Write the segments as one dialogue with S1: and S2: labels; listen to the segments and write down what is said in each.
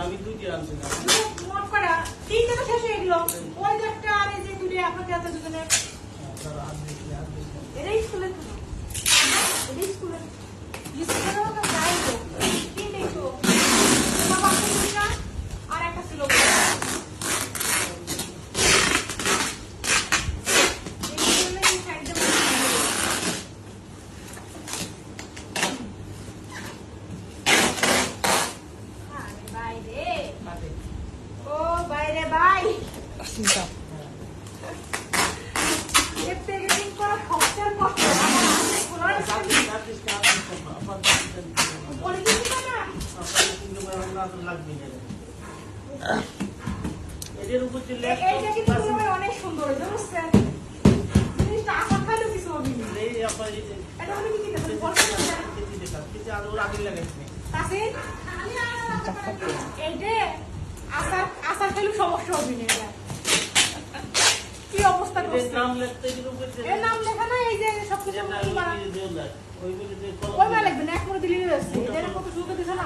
S1: আমি দুইটি আনছি না
S2: মোট করা তিনটা তো শেষ হয়ে গেল ওই যে একটা আর এই যে দুটো আপনাদের এত দুজনে এটাই স্কুলে এটাই স্কুলে স্কুলেও তো যাই তো তিনটেই তো বাবা দুইটা আর একটা ছিল অনেক সুন্দর জিনিসটা আশা খাইলেও কিছু হবে আশা খাইলেও সমস্যা হবে না কি অবস্থা নাম লেখা না এই যে সবকিছু ওই মা লাগবে না এক করে দিলেই আছে এটা কত সুন্দর দিছে না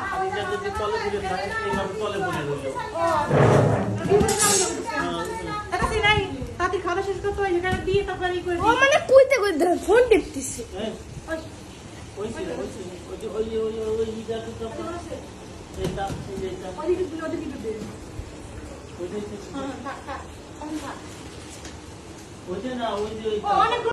S2: তাতে খাওয়া শেষ করতে হয় এখানে দিয়ে তারপরে ই করে ও মানে কইতে কইতে ফোন টিপতেছে
S1: ওই যে না ওই যে